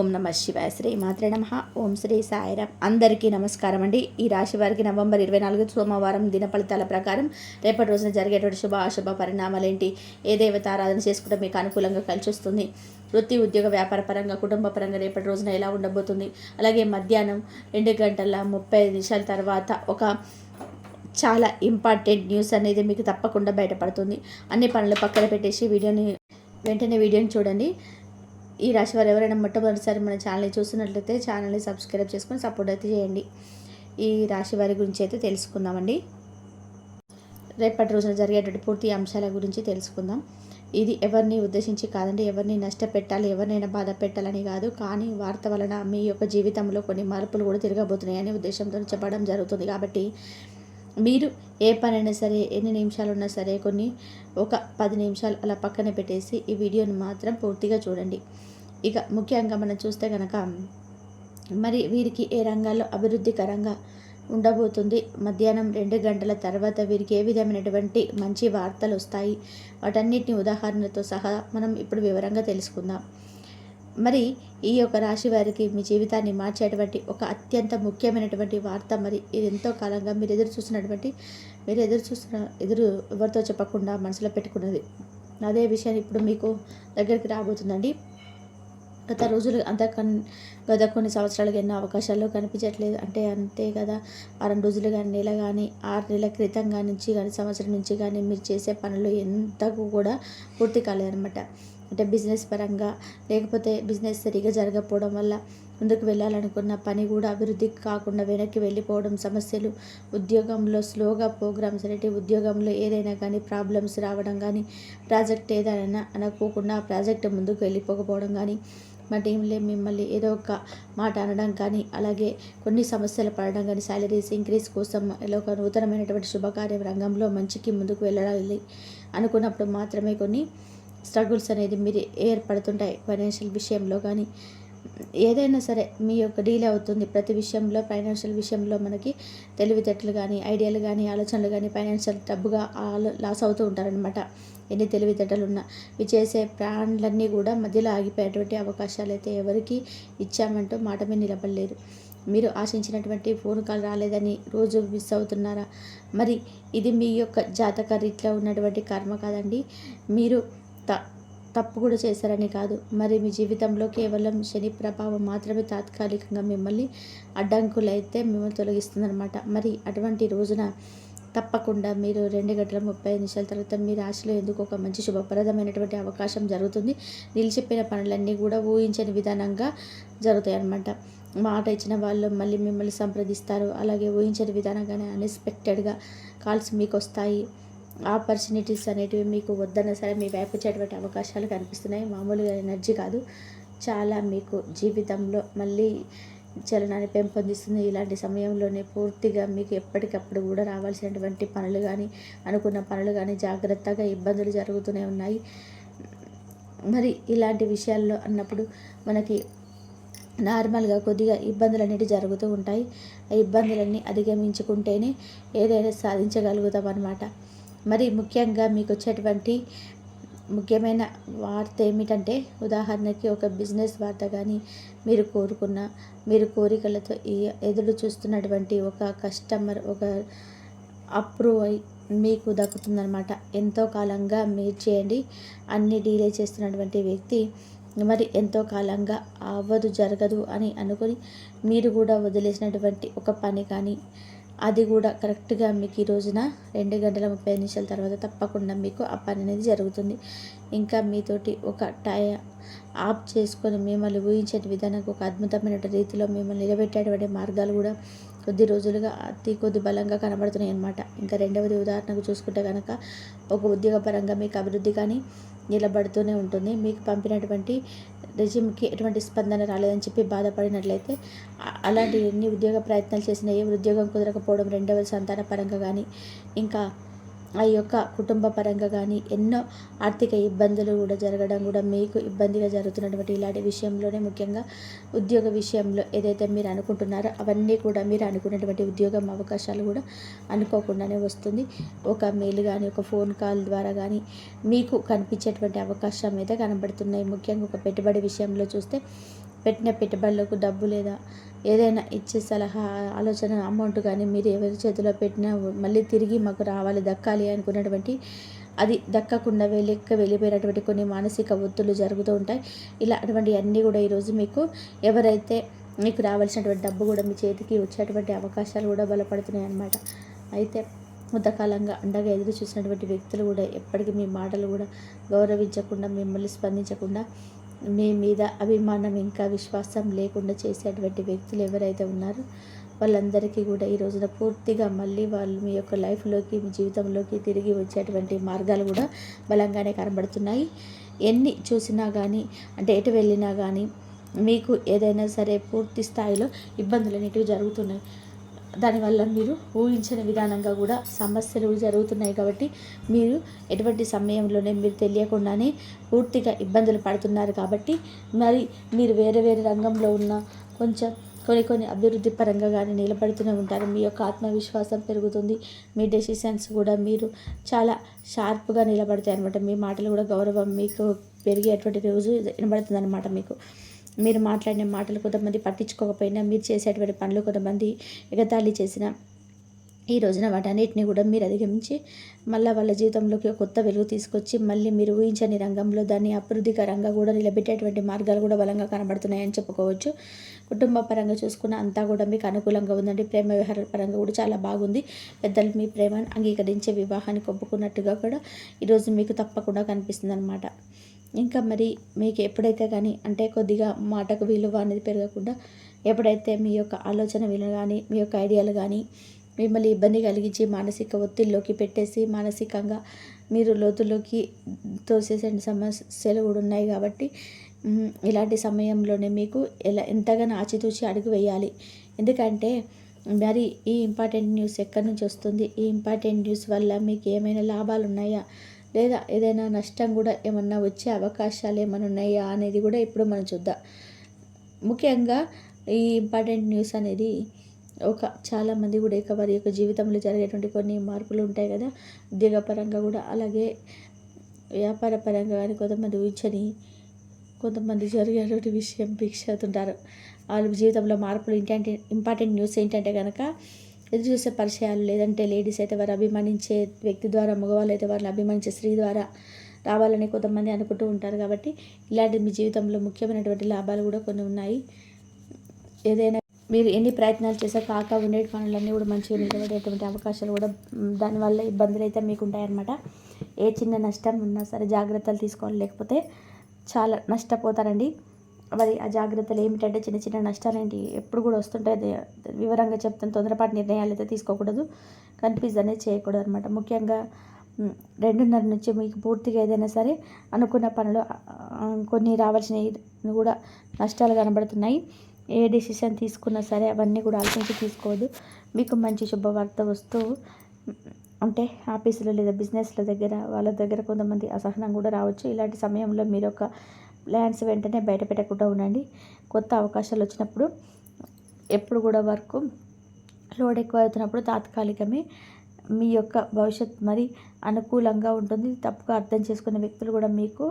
ఓం నమ శివాయ. శ్రీ మాత్రే నమః. ఓం శ్రీ సాయిరామ్. అందరికీ నమస్కారం అండి. ఈ రాశి వారికి నవంబర్ 24 సోమవారం దిన ఫలితాల ప్రకారం రేపటి రోజున జరిగేటువంటి శుభ అశుభ పరిణామాలు ఏంటి, ఏ దేవత ఆరాధన చేసుకుంటే మీకు అనుకూలంగా కలిసి వస్తుంది, వృత్తి ఉద్యోగ వ్యాపార పరంగా కుటుంబ పరంగా రేపటి రోజున ఎలా ఉండబోతుంది, అలాగే మధ్యాహ్నం 2:30 తర్వాత ఒక చాలా ఇంపార్టెంట్ న్యూస్ అనేది మీకు తప్పకుండా బయటపడుతుంది. అన్ని పనులు పక్కన పెట్టేసి వెంటనే వీడియోని చూడండి. ఈ రాశి వారు ఎవరైనా మొట్టమొదటిసారి మన ఛానల్ని చూస్తున్నట్లయితే ఛానల్ని సబ్స్క్రైబ్ చేసుకొని సపోర్ట్ అయితే చేయండి. ఈ రాశి వారి గురించి అయితే తెలుసుకుందామండి. రేపటి రోజున జరిగేటువంటి పూర్తి అంశాల గురించి తెలుసుకుందాం. ఇది ఎవరిని ఉద్దేశించి కాదండి, ఎవరిని నష్టపెట్టాలి, ఎవరినైనా బాధ పెట్టాలని కాదు, కానీ వార్త వలన మీ యొక్క జీవితంలో కొన్ని మార్పులు కూడా తిరగబోతున్నాయనే ఉద్దేశంతో చెప్పడం జరుగుతుంది. కాబట్టి మీరు ఏ పనైనా సరే, ఎన్ని నిమిషాలు ఉన్నా సరే, ఒక 10 నిమిషాలు అలా పక్కన పెట్టేసి ఈ వీడియోని మాత్రం పూర్తిగా చూడండి. ఇక ముఖ్యంగా మనం చూస్తే కనుక మరి వీరికి ఏ రంగాల్లో అభివృద్ధికరంగా ఉండబోతుంది, మధ్యాహ్నం 2 గంటల తర్వాత వీరికి ఏ విధమైనటువంటి మంచి వార్తలు వస్తాయి, వాటన్నిటిని ఉదాహరణతో సహా మనం ఇప్పుడు వివరంగా తెలుసుకుందాం. మరి ఈ యొక్క రాశి వారికి మీ జీవితాన్ని మార్చేటువంటి ఒక అత్యంత ముఖ్యమైనటువంటి వార్త, మరి ఇది ఎంతో కాలంగా మీరు ఎదురు ఎవరితో చెప్పకుండా మనసులో పెట్టుకున్నది, అదే విషయాన్ని ఇప్పుడు మీకు దగ్గరికి రాబోతుందండి. గత కొన్ని సంవత్సరాలుగా ఎన్నో అవకాశాలు కనిపించట్లేదు, అంతే కదా, వారం రోజులు కానీ, నెల కానీ, 6 నెలల క్రితం నుంచి కానీ, సంవత్సరం నుంచి కానీ మీరు చేసే పనులు ఎంతకు కూడా పూర్తి కాలేదన్నమాట. అంటే బిజినెస్ పరంగా, లేకపోతే బిజినెస్ సరిగా జరగకపోవడం వల్ల ముందుకు వెళ్ళాలనుకున్న పని కూడా అభివృద్ధి కాకుండా వెనక్కి వెళ్ళిపోవడం, సమస్యలు, ఉద్యోగంలో స్లోగా ప్రోగ్రామ్స్ అనేవి, ఉద్యోగంలో ఏదైనా కానీ ప్రాబ్లమ్స్ రావడం కానీ, ప్రాజెక్ట్ ఏదైనా అనుకోకుండా ఆ ప్రాజెక్ట్ ముందుకు వెళ్ళిపోకపోవడం కానీ, మా టీంలో మిమ్మల్ని ఏదో ఒక మాట అనడం కానీ, అలాగే కొన్ని సమస్యలు పడడం కానీ, శాలరీస్ ఇంక్రీజ్ కోసం ఇలా ఒక నూతనమైనటువంటి శుభకార్య రంగంలో మంచికి ముందుకు వెళ్ళాలి అనుకున్నప్పుడు మాత్రమే కొన్ని స్ట్రగుల్స్ అనేది మీరు ఏర్పడుతుంటాయి. ఫైనాన్షియల్ విషయంలో కానీ ఏదైనా సరే మీ యొక్క డీల్ అవుతుంది. ప్రతి విషయంలో ఫైనాన్షియల్ విషయంలో మనకి తెలివితేటలు కానీ, ఐడియాలు కానీ, ఆలోచనలు కానీ, ఫైనాన్షియల్ డబ్బుగా లాస్ అవుతూ ఉంటారనమాట. ఎన్ని తెలివితేటలు ఉన్నా ఇవి చేసే ప్లాన్లన్నీ కూడా మధ్యలో ఆగిపోయేటువంటి అవకాశాలు అయితే ఎవరికి ఇచ్చామంటూ మాట మీద నిలబడలేరు. మీరు ఆశించినటువంటి ఫోన్ కాల్ రాలేదని రోజు మిస్ అవుతున్నారా? మరి ఇది మీ యొక్క జాతక రీత్యా ఉన్నటువంటి కర్మ కాదండి. మీరు తప్పు కూడా చేశారని కాదు, మరి మీ జీవితంలో కేవలం శని ప్రభావం మాత్రమే తాత్కాలికంగా మిమ్మల్ని అడ్డంకులైతే మిమ్మల్ని తొలగిస్తుందన్నమాట. మరి అటువంటి రోజున తప్పకుండా మీరు 2:35 తర్వాత మీ రాశిలో ఎందుకు ఒక మంచి శుభప్రదమైనటువంటి అవకాశం జరుగుతుంది. నిలిచిపోయిన పనులన్నీ కూడా ఊహించని విధానంగా జరుగుతాయి అన్నమాట. మాట ఇచ్చిన వాళ్ళు మళ్ళీ మిమ్మల్ని సంప్రదిస్తారు. అలాగే ఊహించని విధానంగానే అన్ఎక్స్పెక్టెడ్గా కాల్స్ మీకు వస్తాయి. ఆపర్చునిటీస్ అనేటివి మీకు వద్దన్న సరే మీ వైపు వచ్చేటువంటి అవకాశాలు కనిపిస్తున్నాయి. మామూలుగా ఎనర్జీ కాదు, చాలా మీకు జీవితంలో మళ్ళీ చలనాన్ని పెంపొందిస్తుంది. ఇలాంటి సమయంలోనే పూర్తిగా మీకు ఎప్పటికప్పుడు కూడా రావాల్సినటువంటి పనులు కానీ, అనుకున్న పనులు కానీ జాగ్రత్తగా ఇబ్బందులు జరుగుతూనే ఉన్నాయి. మరి ఇలాంటి విషయాల్లో అన్నప్పుడు మనకి నార్మల్గా కొద్దిగా ఇబ్బందులు అనేవి జరుగుతూ ఉంటాయి. ఆ ఇబ్బందులన్నీ అధిగమించుకుంటేనే ఏదైనా సాధించగలుగుతాం అన్నమాట. మరి ముఖ్యంగా మీకు వచ్చేటువంటి ముఖ్యమైన వార్త ఏమిటంటే, ఉదాహరణకి ఒక బిజినెస్ వార్త కానీ, మీరు కోరికలతో ఎదురు చూస్తున్నటువంటి ఒక కస్టమర్ ఒక అప్రూవ్ అయి మీకు దక్కుతుందనమాట. ఎంతో కాలంగా మీరు చేయండి అన్ని డీలే చేస్తున్నటువంటి వ్యక్తి మరి ఎంతో కాలంగా అవ్వదు, జరగదు అని అనుకొని మీరు కూడా వదిలేసినటువంటి ఒక పని కానీ, అది కూడా కరెక్ట్గా మీకు ఈ రోజున 2:35 తర్వాత తప్పకుండా మీకు ఆ పని అనేది జరుగుతుంది. ఇంకా మీతోటి ఒక ఆప్ చేసుకొని మిమ్మల్ని ఊహించే విధానంగా ఒక అద్భుతమైన రీతిలో మిమ్మల్ని నిలబెట్టేటువంటి మార్గాలు కూడా కొద్ది బలంగా కనబడుతున్నాయి అన్నమాట. ఇంకా రెండవది ఉదాహరణకు చూసుకుంటే కనుక ఒక ఉద్యోగపరంగా మీకు అభివృద్ధి కానీ నిలబడుతూనే ఉంటుంది. మీకు పంపినటువంటి రెజ్యూమ్కి ఎటువంటి స్పందన రాలేదని చెప్పి బాధపడినట్లయితే, అలాంటి ఎన్ని ఉద్యోగ ప్రయత్నాలు చేసినా ఏ ఉద్యోగం కుదరకపోవడం, రెండవది సంతాన పరంగా కానీ, ఇంకా ఆ యొక్క కుటుంబ పరంగా కానీ ఎన్నో ఆర్థిక ఇబ్బందులు కూడా జరగడం కూడా మీకు ఇబ్బందిగా జరుగుతున్నటువంటి ఇలాంటి విషయంలోనే, ముఖ్యంగా ఉద్యోగ విషయంలో ఏదైతే మీరు అనుకుంటున్నారో అవన్నీ కూడా మీరు అనుకున్నటువంటి ఉద్యోగం అవకాశాలు కూడా అనుకోకుండానే వస్తుంది. ఒక మెయిల్ కానీ, ఒక ఫోన్ కాల్ ద్వారా కానీ మీకు కనిపించేటువంటి అవకాశం అయితే కనబడుతున్నాయి. ముఖ్యంగా ఒక పెట్టుబడి విషయంలో చూస్తే పెట్టిన పెట్టుబడులకు డబ్బు లేదా ఏదైనా ఇచ్చే సలహా, ఆలోచన, అమౌంట్ కానీ మీరు ఎవరి చేతిలో పెట్టినా మళ్ళీ తిరిగి మాకు రావాలి, దక్కాలి అనుకున్నటువంటి అది దక్కకుండా వెళ్ళిపోయినటువంటి కొన్ని మానసిక ఒత్తిళ్ళు జరుగుతూ ఉంటాయి. ఇలా అటువంటి అన్నీ కూడా ఈరోజు మీకు ఎవరైతే మీకు రావాల్సినటువంటి డబ్బు కూడా మీ చేతికి వచ్చేటువంటి అవకాశాలు కూడా బలపడుతున్నాయి అన్నమాట. అయితే కొంతకాలంగా అండగా ఎదురు చూసినటువంటి వ్యక్తులు కూడా ఎప్పటికీ మీ మాటలు కూడా గౌరవించకుండా, మిమ్మల్ని స్పందించకుండా, మీ మీద అభిమానం ఇంకా విశ్వాసం లేకుండా చేసేటువంటి వ్యక్తులు ఎవరైతే ఉన్నారో వాళ్ళందరికీ కూడా ఈ రోజున పూర్తిగా మళ్ళీ వాళ్ళు మీ యొక్క లైఫ్లోకి, మీ జీవితంలోకి తిరిగి వచ్చేటువంటి మార్గాలు కూడా బలంగానే కనబడుతున్నాయి. ఎన్ని చూసినా కానీ, అంటే ఎటు వెళ్ళినా కానీ మీకు ఏదైనా సరే పూర్తి స్థాయిలో ఇబ్బందులు అనేటివి జరుగుతున్నాయి. దానివల్ల మీరు ఊహించిన విధానంగా కూడా సమస్యలు జరుగుతున్నాయి. కాబట్టి మీరు ఎటువంటి సమయంలోనే మీరు తెలియకుండానే పూర్తిగా ఇబ్బందులు పడుతున్నారు. కాబట్టి మరి మీరు వేరే వేరే రంగంలో ఉన్న కొంచెం కొన్ని అభివృద్ధి పరంగా కానీ నిలబడుతూనే ఉంటారు. మీ యొక్క ఆత్మవిశ్వాసం పెరుగుతుంది. మీ డెసిషన్స్ కూడా మీరు చాలా షార్ప్గా నిలబడతాయి అనమాట. మీ మాటలు కూడా గౌరవం మీకు పెరిగేటువంటి రోజు వినబడుతుంది అనమాట. మీరు మాట్లాడిన మాటలు కొంతమంది పట్టించుకోకపోయినా, మీరు చేసేటువంటి పనులు కొంతమంది ఎగతాళి చేసిన ఈ రోజున వాటన్నిటిని కూడా మీరు అధిగమించి మళ్ళీ వాళ్ళ జీవితంలోకి కొత్త వెలుగు తీసుకొచ్చి మళ్ళీ మీరు ఊహించని రంగంలో దాన్ని అభివృద్ధికరంగా కూడా నిలబెట్టేటువంటి మార్గాలు కూడా బలంగా కనబడుతున్నాయని చెప్పుకోవచ్చు. కుటుంబ పరంగా చూసుకున్న అంతా కూడా మీకు అనుకూలంగా ఉందండి. ప్రేమ వ్యవహారాల పరంగా కూడా చాలా బాగుంది. పెద్దలు మీ ప్రేమను అంగీకరించే వివాహానికి ఒప్పుకున్నట్టుగా కూడా ఈరోజు మీకు తప్పకుండా కనిపిస్తుంది అనమాట. ఇంకా మరి మీకు ఎప్పుడైతే కానీ అంటే కొద్దిగా మాటకు విలువ అనేది పెరగకుండా, ఎప్పుడైతే మీ యొక్క ఆలోచన విలువ కానీ, మీ యొక్క ఐడియాలు కానీ మిమ్మల్ని ఇబ్బంది కలిగించి మానసిక ఒత్తిడిలోకి పెట్టేసి మానసికంగా మీరు లోతులోకి తోసేసే సమస్యలు కూడా ఉన్నాయి. కాబట్టి ఇలాంటి సమయంలోనే మీకు ఎంతగానో ఆచితూచి అడుగు వేయాలి. ఎందుకంటే మరి ఈ ఇంపార్టెంట్ న్యూస్ ఎక్కడి నుంచి వస్తుంది, ఈ ఇంపార్టెంట్ న్యూస్ వల్ల మీకు ఏమైనా లాభాలు ఉన్నాయా లేదా ఏదైనా నష్టం కూడా ఏమన్నా వచ్చే అవకాశాలు ఏమైనా ఉన్నాయా అనేది కూడా ఇప్పుడు మనం చూద్దాం. ముఖ్యంగా ఈ ఇంపార్టెంట్ న్యూస్ అనేది చాలామంది కూడా వారి యొక్క జీవితంలో జరిగేటువంటి కొన్ని మార్పులు ఉంటాయి కదా, ఉద్యోగపరంగా కూడా అలాగే వ్యాపార పరంగా కానీ కొంతమంది ఊహించని కొంతమంది జరిగేటువంటి విషయం ఫిక్స్ అవుతుంటారు. వాళ్ళ జీవితంలో మార్పులు ఇంపార్టెంట్ న్యూస్ ఏంటంటే కనుక ఎదురు చూసే పరిచయాలు, లేదంటే లేడీస్ అయితే వారు అభిమానించే వ్యక్తి ద్వారా, మగవాళ్ళు అయితే వారిని అభిమానించే స్త్రీ ద్వారా రావాలని కొంతమంది అనుకుంటూ ఉంటారు. కాబట్టి ఇలాంటి మీ జీవితంలో ముఖ్యమైనటువంటి లాభాలు కూడా కొన్ని ఉన్నాయి. ఏదైనా మీరు ఎన్ని ప్రయత్నాలు చేసా కాక ఉండే పనులన్నీ కూడా మంచిగా నిలబడేటువంటి అవకాశాలు కూడా, దానివల్ల ఇబ్బందులు అయితే మీకు ఉంటాయన్నమాట. ఏ చిన్న నష్టం ఉన్నా సరే జాగ్రత్తలు తీసుకోవాలి, లేకపోతే చాలా నష్టపోతారండి. మరి ఆ జాగ్రత్తలు ఏమిటంటే చిన్న చిన్న నష్టాలు ఏంటి ఎప్పుడు కూడా వస్తుంటాయి. వివరంగా చెప్తాను. తొందరపాటు నిర్ణయాలు అయితే తీసుకోకూడదు, కన్ఫ్యూజ్ అనేది చేయకూడదు అనమాట. ముఖ్యంగా 2:30 నుంచి మీకు పూర్తిగా ఏదైనా సరే అనుకున్న పనులు కొన్ని రావాల్సినవి కూడా నష్టాలు కనబడుతున్నాయి. ఏ డెసిషన్ తీసుకున్నా సరే అవన్నీ కూడా ఆలోచించి తీసుకోవద్దు. మీకు మంచి శుభవార్త వస్తూ అంటే ఆఫీసులో లేదా బిజినెస్ల దగ్గర వాళ్ళ దగ్గర కొంతమంది అసహనం కూడా రావచ్చు. ఇలాంటి సమయంలో మీరు ఒక ప్లాన్స్ వెంటనే బయట పెట్టకుండా ఉండండి. కొత్త అవకాశాలు వచ్చినప్పుడు ఎప్పుడు కూడా వర్క్ లోడ్ ఎక్కువ అవుతున్నప్పుడు తాత్కాలికమే మీ యొక్క భవిష్యత్ మరి అనుకూలంగా ఉంటుంది. తప్పుగా అర్థం చేసుకునే వ్యక్తులు కూడా మీకు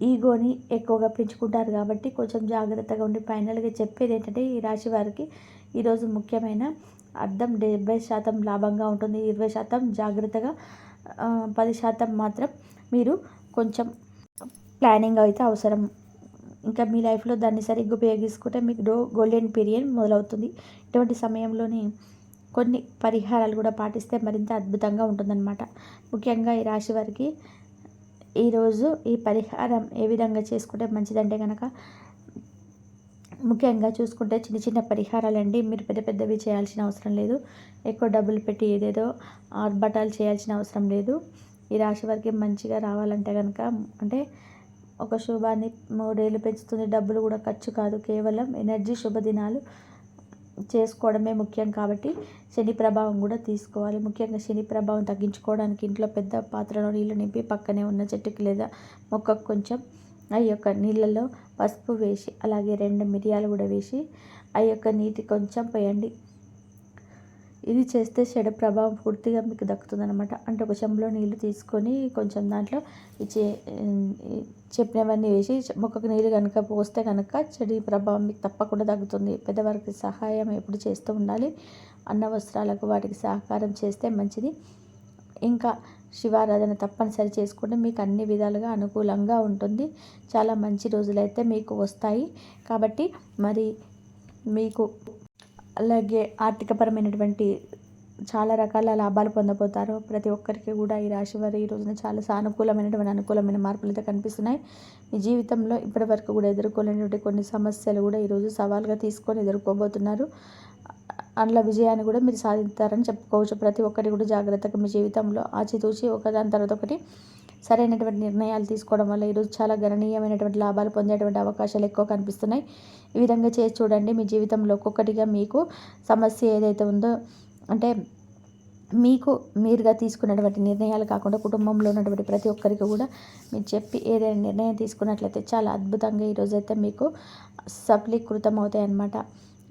ఈగోని ఎక్కువగా పెంచుకుంటారు. కాబట్టి కొంచెం జాగ్రత్తగా ఉండి, ఫైనల్గా చెప్పేది ఏంటంటే ఈ రాశి వారికి ఈరోజు ముఖ్యమైన అర్థం 70% లాభంగా ఉంటుంది. 20% జాగ్రత్తగా, 10% మాత్రం మీరు కొంచెం ప్లానింగ్ అయితే అవసరం. ఇంకా మీ లైఫ్లో దాన్ని సరిగ్గా ఉపయోగించుకుంటే మీకు గోల్డెన్ పీరియడ్ మొదలవుతుంది. ఇటువంటి సమయంలోనే కొన్ని పరిహారాలు కూడా పాటిస్తే మరింత అద్భుతంగా ఉంటుందన్నమాట. ముఖ్యంగా ఈ రాశి వారికి ఈరోజు ఈ పరిహారం ఏ విధంగా చేసుకుంటే మంచిదంటే కనుక, ముఖ్యంగా చూసుకుంటే చిన్న చిన్న పరిహారాలండి. మీరు పెద్ద పెద్దవి చేయాల్సిన అవసరం లేదు. ఎక్కువ డబ్బులు పెట్టి ఏదేదో ఆర్భటాలు చేయాల్సిన అవసరం లేదు. ఈ రాశి వారికి మంచిగా రావాలంటే కనుక, అంటే ఒక శుభాన్ని 3 ఏళ్ళు పెంచుతుంది. డబ్బులు కూడా ఖర్చు కాదు, కేవలం ఎనర్జీ, శుభదినాలు చేసుకోవడమే ముఖ్యం. కాబట్టి శని ప్రభావం కూడా తీసుకోవాలి. ముఖ్యంగా శని ప్రభావం తగ్గించుకోవడానికి ఇంట్లో పెద్ద పాత్రలో నీళ్ళు నింపి పక్కనే ఉన్న చెట్టుకి లేదా మొక్కకు కొంచెం ఆ యొక్క నీళ్ళలో పసుపు వేసి, అలాగే 2 మిరియాలు కూడా వేసి ఆ యొక్క నీటి కొంచెం పోయండి. ఇది చేస్తే చెడు ప్రభావం పూర్తిగా మీకు దక్కుతుందనమాట. అంటే ఒక చెంబులో నీళ్లు తీసుకొని కొంచెం దాంట్లో చెప్పినవన్నీ వేసి మొక్కకు నీళ్ళు కనుక పోస్తే కనుక చెడు ప్రభావం మీకు తప్పకుండా తగ్గుతుంది. పెద్దవారికి సహాయం ఎప్పుడు చేస్తూ ఉండాలి. అన్న వస్త్రాలకు వాటికి సహకారం చేస్తే మంచిది. ఇంకా శివారాధన తప్పనిసరి చేసుకోండి. మీకు అన్ని విధాలుగా అనుకూలంగా ఉంటుంది. చాలా మంచి రోజులైతే మీకు వస్తాయి. కాబట్టి మరి మీకు అలాగే ఆర్థికపరమైనటువంటి చాలా రకాల లాభాలు పొందబోతారు. ప్రతి ఒక్కరికి కూడా ఈ రాశి వారు ఈ రోజున చాలా అనుకూలమైన మార్పులు అయితే కనిపిస్తున్నాయి. మీ జీవితంలో ఇప్పటివరకు కూడా ఎదుర్కోలేనటువంటి కొన్ని సమస్యలు కూడా ఈరోజు సవాల్గా తీసుకొని ఎదుర్కోబోతున్నారు. అందులో విజయాన్ని కూడా మీరు సాధిస్తారని చెప్పుకోవచ్చు. ప్రతి ఒక్కటి కూడా జాగ్రత్తగా మీ జీవితంలో ఆచితూచి ఒకదాని తర్వాత ఒకటి సరైనటువంటి నిర్ణయాలు తీసుకోవడం వల్ల ఈరోజు చాలా గణనీయమైనటువంటి లాభాలు పొందేటువంటి అవకాశాలు ఎక్కువ కనిపిస్తున్నాయి. ఈ విధంగా చేసి చూడండి. మీ జీవితంలో ఒక్కొక్కటిగా మీకు సమస్య ఏదైతే ఉందో, అంటే మీకు మీరుగా తీసుకున్నటువంటి నిర్ణయాలు కాకుండా కుటుంబంలో ఉన్నటువంటి ప్రతి ఒక్కరికి కూడా మీరు చెప్పి ఏదైనా నిర్ణయం తీసుకున్నట్లయితే చాలా అద్భుతంగా ఈరోజైతే మీకు సఫలీకృతం అవుతాయి అన్నమాట.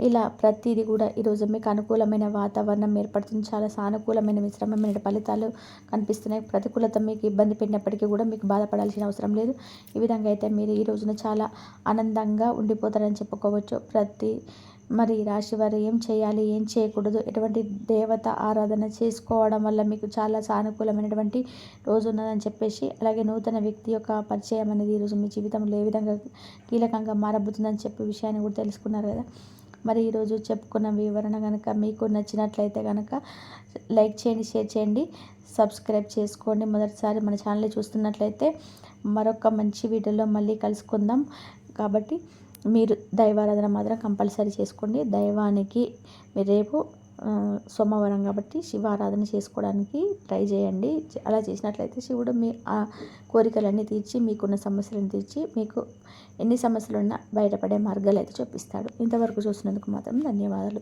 ఇలా ప్రతిదీ కూడా ఈరోజు మీకు అనుకూలమైన వాతావరణం ఏర్పడుతుంది. చాలా సానుకూలమైన మిశ్రమమైన ఫలితాలు కనిపిస్తున్నాయి. ప్రతికూలత మీకు ఇబ్బంది పెట్టినప్పటికీ కూడా మీకు బాధపడాల్సిన అవసరం లేదు. ఈ విధంగా అయితే మీరు ఈ రోజున చాలా ఆనందంగా ఉండిపోతారని చెప్పుకోవచ్చు. మరి రాశి వారు ఏం చేయాలి, ఏం చేయకూడదు, ఎటువంటి దేవత ఆరాధన చేసుకోవడం వల్ల మీకు చాలా సానుకూలమైనటువంటి రోజు ఉన్నదని చెప్పేసి, అలాగే నూతన వ్యక్తి యొక్క పరిచయం అనేది ఈరోజు మీ జీవితంలో ఏ విధంగా కీలకంగా మారబోతుందని చెప్పే విషయాన్ని కూడా తెలుసుకున్నారు కదా. మరి ఈరోజు చెప్పుకున్న వివరణ కనుక మీకు నచ్చినట్లయితే కనుక లైక్ చేయండి, షేర్ చేయండి, సబ్స్క్రైబ్ చేసుకోండి. మొదటిసారి మన ఛానల్ చూస్తున్నట్లయితే మరొక మంచి వీడియోలో మళ్ళీ కలుసుకుందాం. కాబట్టి మీరు దైవారాధన మాత్రం కంపల్సరీ చేసుకోండి. దైవానికి మీరు రేపు సోమవారం కాబట్టి శివారాధన చేసుకోవడానికి ట్రై చేయండి. అలా చేసినట్లయితే శివుడు మీ ఆ కోరికలన్నీ తీర్చి, మీకున్న సమస్యలను తీర్చి, మీకు ఎన్ని సమస్యలున్నా బయటపడే మార్గాలు అయితే చూపిస్తాడు. ఇంతవరకు చూసినందుకు మాత్రం ధన్యవాదాలు.